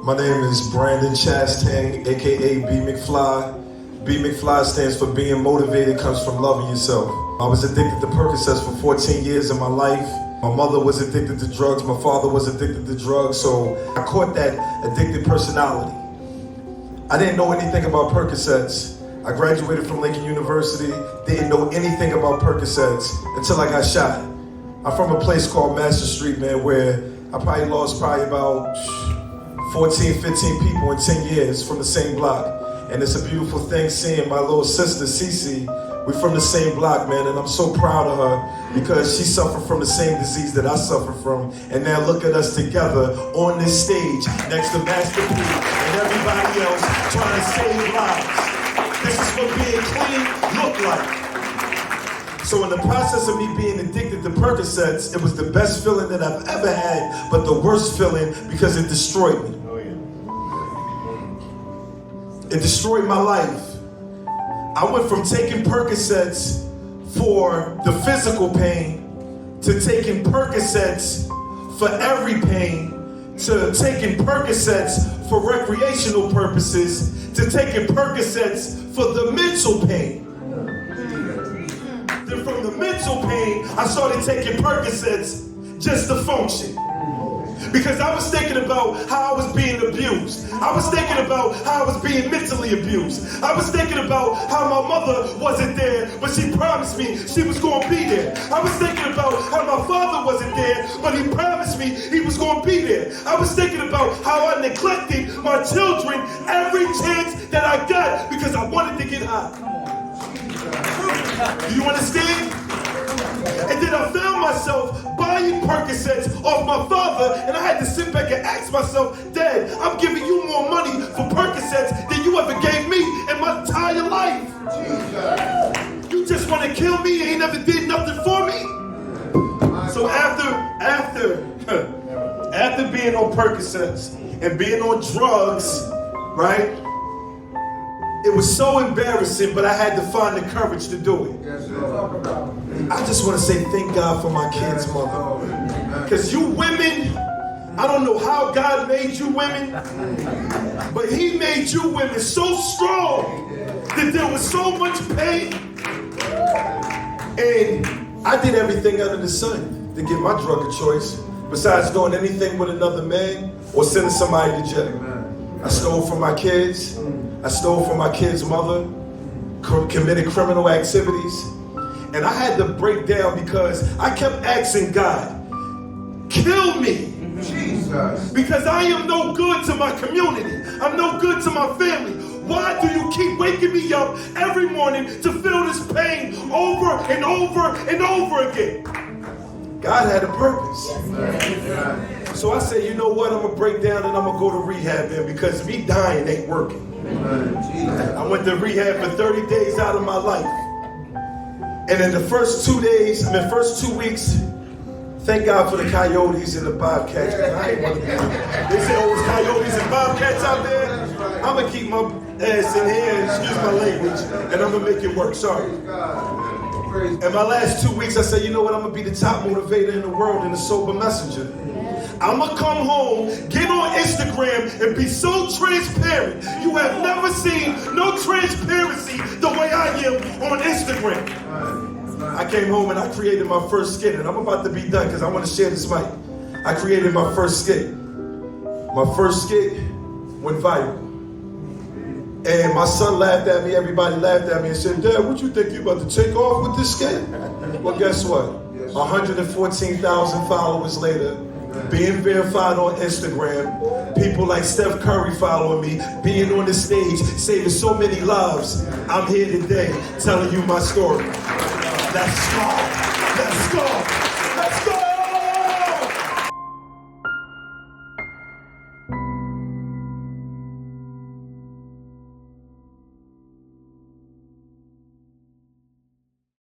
My name is Brandon Chastang, aka B McFly. B McFly stands for being motivated, comes from loving yourself. I was addicted to Percocets for 14 years of my life. My mother was addicted to drugs, my father was addicted to drugs, so I caught that addicted personality. I didn't know anything about Percocets. I graduated from Lincoln University, didn't know anything about Percocets until I got shot. I'm from a place called Master Street, man, where I probably lost about 14, 15 people in 10 years from the same block. And it's a beautiful thing seeing my little sister, Cece. We're from the same block, man, and I'm so proud of her because she suffered from the same disease that I suffer from. And now look at us together on this stage next to Master P and everybody else trying to save lives. This is what being clean look like. So in the process of me being addicted to Percocets, it was the best feeling that I've ever had, but the worst feeling because it destroyed me. It destroyed my life. I went from taking Percocets for the physical pain to taking Percocets for every pain to taking Percocets for recreational purposes to taking Percocets for the mental pain. Then from the mental pain, I started taking Percocets just to function. Because I was thinking about how I was being abused. I was thinking about how I was being mentally abused. I was thinking about how my mother wasn't there, but she promised me she was going to be there. I was thinking about how my father wasn't there, but he promised me he was going to be there. I was thinking about how I neglected my children every chance that I got because I wanted to get high. Do you understand? And then I found myself buying Percocets off my father, and I had to sit back and ask myself, Dad, I'm giving you more money for Percocets than you ever gave me in my entire life. Jesus. You just want to kill me and you never did nothing for me? So after being on Percocets and being on drugs, right? It was so embarrassing, but I had to find the courage to do it. I just want to say thank God for my kids' mother. Because you women, I don't know how God made you women, but he made you women so strong that there was so much pain. And I did everything under the sun to get my drug of choice, besides doing anything with another man or sending somebody to jail. I stole from my kids. I stole from my kid's mother, committed criminal activities, and I had to break down because I kept asking God, kill me. Jesus. Because I am no good to my community. I'm no good to my family. Why do you keep waking me up every morning to feel this pain over and over and over again? God had a purpose. So I said, you know what? I'm going to break down and I'm going to go to rehab, man, because me dying ain't working. I went to rehab for 30 days out of my life. And in the first 2 weeks, thank God for the coyotes and the bobcats. I ain't one of them. They say, oh, it's coyotes and bobcats out there. I'm going to keep my ass in here, excuse my language, and I'm going to make it work. Sorry. In my last 2 weeks, I said, you know what? I'm going to be the top motivator in the world and a sober messenger. I'm going to come home, get on Instagram, and be so transparent. You have never seen no transparency the way I am on Instagram. I came home and I created my first skit, and I'm about to be done because I want to share this mic. I created my first skit. My first skit went viral. And my son laughed at me, everybody laughed at me and said, Dad, what you think you about to take off with this skit? Well, guess what? 114,000 followers later, being verified on Instagram, people like Steph Curry following me, being on the stage, saving so many lives. I'm here today telling you my story. Let's go. Let's go.